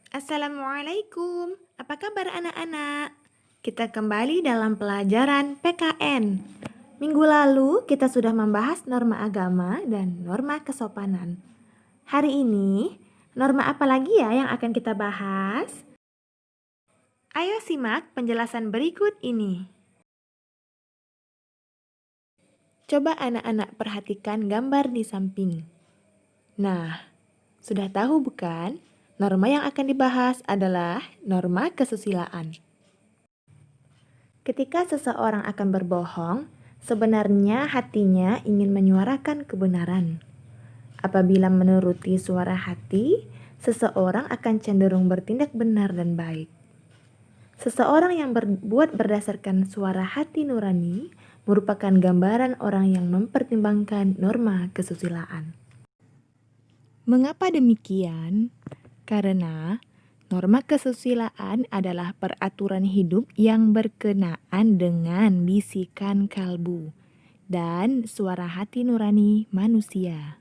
Assalamualaikum, apa kabar anak-anak? Kita kembali dalam pelajaran PKN. Minggu lalu kita sudah membahas norma agama dan norma kesopanan. Hari ini, norma apa lagi ya yang akan kita bahas? Ayo simak penjelasan berikut ini. Coba anak-anak perhatikan gambar di samping. Nah, sudah tahu bukan? Norma yang akan dibahas adalah norma kesusilaan. Ketika seseorang akan berbohong, sebenarnya hatinya ingin menyuarakan kebenaran. Apabila menuruti suara hati, seseorang akan cenderung bertindak benar dan baik. Seseorang yang berbuat berdasarkan suara hati nurani merupakan gambaran orang yang mempertimbangkan norma kesusilaan. Mengapa demikian? Karena norma kesusilaan adalah peraturan hidup yang berkenaan dengan bisikan kalbu dan suara hati nurani manusia.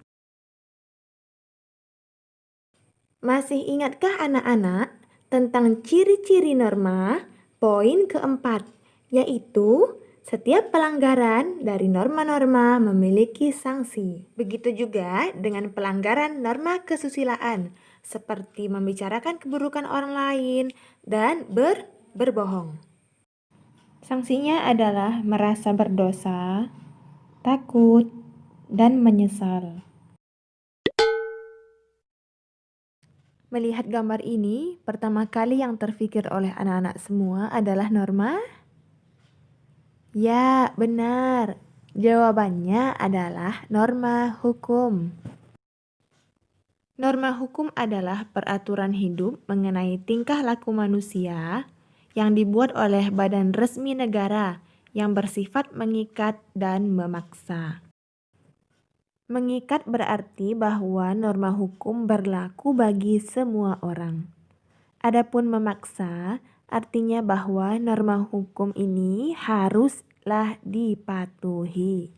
Masih ingatkah anak-anak tentang ciri-ciri norma? Poin keempat, yaitu setiap pelanggaran dari norma-norma memiliki sanksi. Begitu juga dengan pelanggaran norma kesusilaan, seperti membicarakan keburukan orang lain dan berbohong. Sanksinya adalah merasa berdosa, takut, dan menyesal. Melihat gambar ini, pertama kali yang terfikir oleh anak-anak semua adalah norma. Ya, benar. Jawabannya adalah norma hukum. Norma hukum adalah peraturan hidup mengenai tingkah laku manusia yang dibuat oleh badan resmi negara yang bersifat mengikat dan memaksa. Mengikat berarti bahwa norma hukum berlaku bagi semua orang. Adapun memaksa artinya bahwa norma hukum ini haruslah dipatuhi.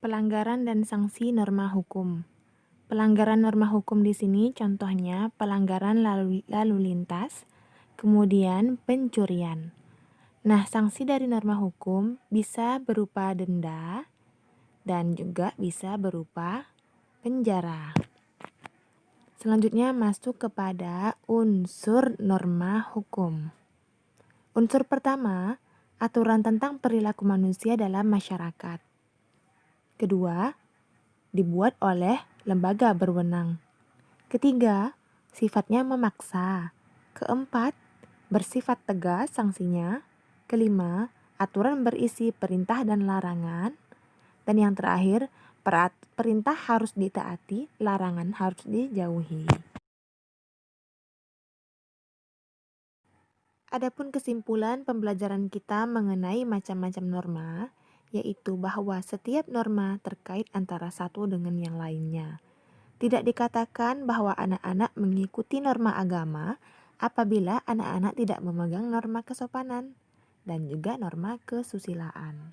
Pelanggaran dan sanksi norma hukum. Pelanggaran norma hukum di sini contohnya pelanggaran lalu lintas, kemudian pencurian. Nah, sanksi dari norma hukum bisa berupa denda dan juga bisa berupa penjara. Selanjutnya masuk kepada unsur norma hukum. Unsur pertama, aturan tentang perilaku manusia dalam masyarakat. Kedua, dibuat oleh lembaga berwenang. Ketiga, sifatnya memaksa. Keempat, bersifat tegas sanksinya. Kelima, aturan berisi perintah dan larangan. Dan yang terakhir, perintah harus ditaati, larangan harus dijauhi. Adapun kesimpulan pembelajaran kita mengenai macam-macam norma, yaitu bahwa setiap norma terkait antara satu dengan yang lainnya. Tidak dikatakan bahwa anak-anak mengikuti norma agama apabila anak-anak tidak memegang norma kesopanan dan juga norma kesusilaan.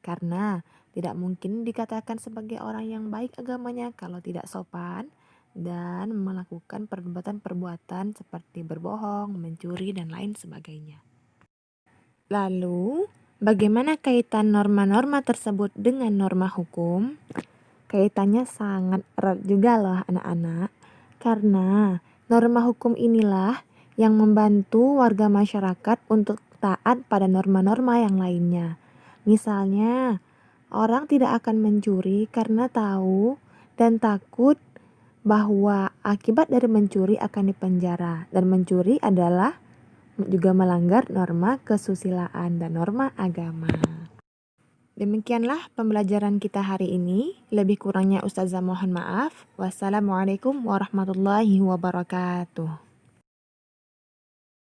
Karena tidak mungkin dikatakan sebagai orang yang baik agamanya kalau tidak sopan dan melakukan perbuatan-perbuatan seperti berbohong, mencuri, dan lain sebagainya. Lalu, bagaimana kaitan norma-norma tersebut dengan norma hukum? Kaitannya sangat erat juga loh anak-anak, karena norma hukum inilah yang membantu warga masyarakat untuk taat pada norma-norma yang lainnya. Misalnya, orang tidak akan mencuri karena tahu dan takut bahwa akibat dari mencuri akan dipenjara. Dan mencuri adalah juga melanggar norma kesusilaan dan norma agama. Demikianlah pembelajaran kita hari ini. Lebih kurangnya Ustazah mohon maaf. Wassalamualaikum warahmatullahi wabarakatuh.